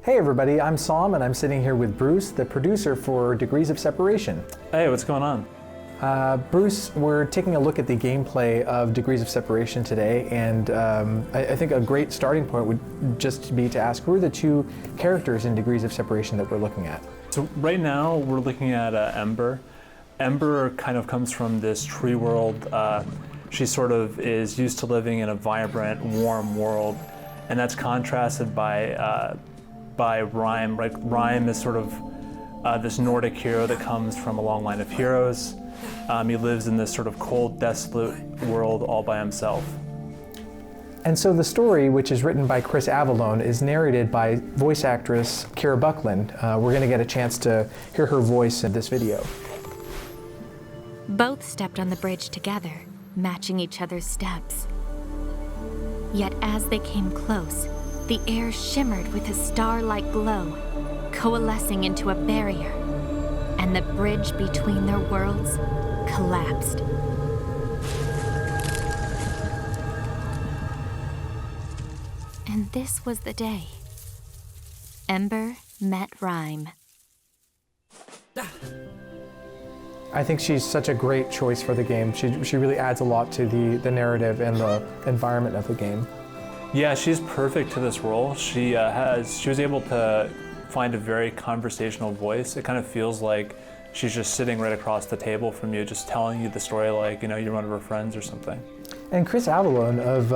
Hey everybody, I'm Sam and I'm sitting here with Bruce, the producer for Degrees of Separation. Hey, what's going on? Bruce, we're taking a look at the gameplay of Degrees of Separation today, and I think a great starting point would just be to ask, who are the two characters in Degrees of Separation that we're looking at? So right now we're looking at Ember. Ember kind of comes from this tree world. She sort of is used to living in a vibrant, warm world, and that's contrasted by Rime. Right? Rime is sort of this Nordic hero that comes from a long line of heroes. He lives in this sort of cold, desolate world all by himself. And so the story, which is written by Chris Avellone, is narrated by voice actress Kira Buckland. We're going to get a chance to hear her voice in this video. Both stepped on the bridge together, matching each other's steps. Yet as they came close, the air shimmered with a star-like glow, coalescing into a barrier, and the bridge between their worlds collapsed. And this was the day Ember met Rime. I think she's such a great choice for the game. She really adds a lot to the narrative and the environment of the game. Yeah, she's perfect to this role. She was able to find a very conversational voice. It kind of feels like she's just sitting right across the table from you, just telling you the story like, you're one of her friends or something. And Chris Avellone of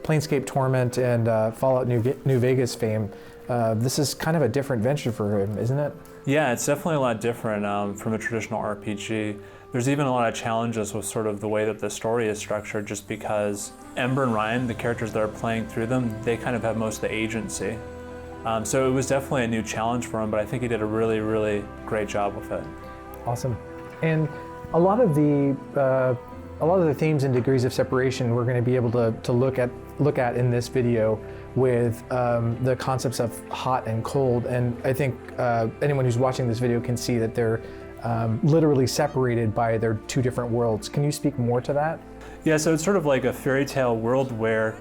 Planescape Torment and Fallout New Vegas fame, this is kind of a different venture for him, isn't it? Yeah, it's definitely a lot different from a traditional RPG. There's even a lot of challenges with sort of the way that the story is structured, just because Ember and Rime, the characters that are playing through them, they kind of have most of the agency. So it was definitely a new challenge for him, but I think he did a really, really great job with it. Awesome. And a lot of the themes and Degrees of Separation we're going to be able to look at in this video with the concepts of hot and cold. And I think anyone who's watching this video can see that they're literally separated by their two different worlds. Can you speak more to that? Yeah, so it's sort of like a fairy tale world where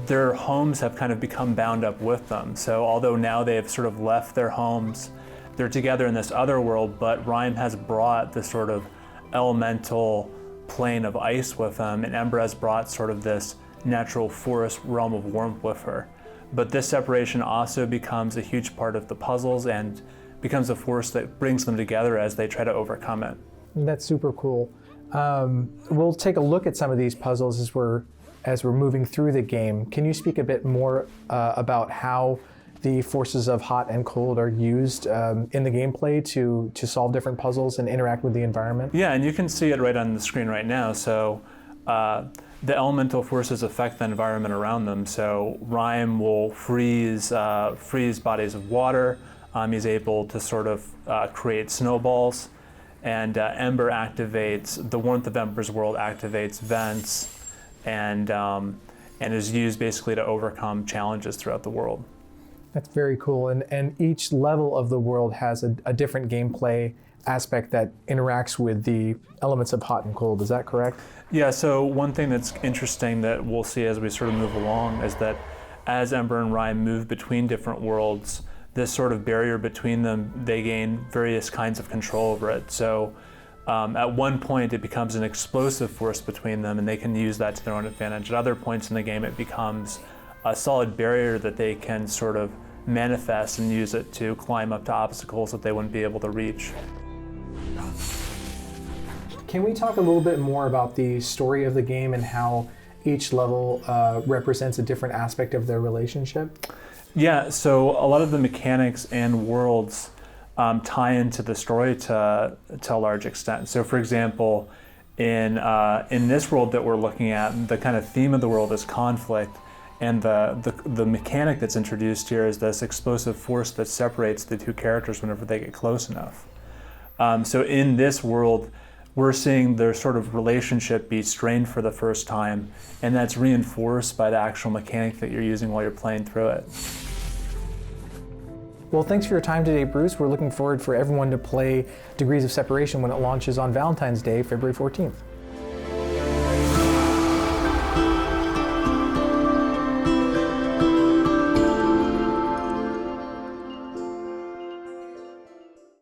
their homes have kind of become bound up with them. So although now they've sort of left their homes, they're together in this other world, but Rime has brought this sort of elemental plane of ice with them, and Ember has brought sort of this natural forest realm of warmth with her. But this separation also becomes a huge part of the puzzles and becomes a force that brings them together as they try to overcome it. That's super cool. We'll take a look at some of these puzzles as we're moving through the game. Can you speak a bit more about how the forces of hot and cold are used in the gameplay to solve different puzzles and interact with the environment? Yeah, and you can see it right on the screen right now. So the elemental forces affect the environment around them. So Rime will freeze bodies of water. He's able to sort of create snowballs. And Ember activates, the warmth of Ember's world activates vents and is used basically to overcome challenges throughout the world. That's very cool. And each level of the world has a different gameplay aspect that interacts with the elements of hot and cold. Is that correct? Yeah, so one thing that's interesting that we'll see as we sort of move along is that as Ember and Rime move between different worlds, this sort of barrier between them, they gain various kinds of control over it. So at one point it becomes an explosive force between them and they can use that to their own advantage. At other points in the game it becomes a solid barrier that they can sort of manifest and use it to climb up to obstacles that they wouldn't be able to reach. Can we talk a little bit more about the story of the game and how each level represents a different aspect of their relationship? Yeah, so a lot of the mechanics and worlds tie into the story to a large extent. So for example, in this world that we're looking at, the kind of theme of the world is conflict. And the mechanic that's introduced here is this explosive force that separates the two characters whenever they get close enough. So in this world, we're seeing their sort of relationship be strained for the first time, and that's reinforced by the actual mechanic that you're using while you're playing through it. Well, thanks for your time today, Bruce. We're looking forward for everyone to play Degrees of Separation when it launches on Valentine's Day, February 14th.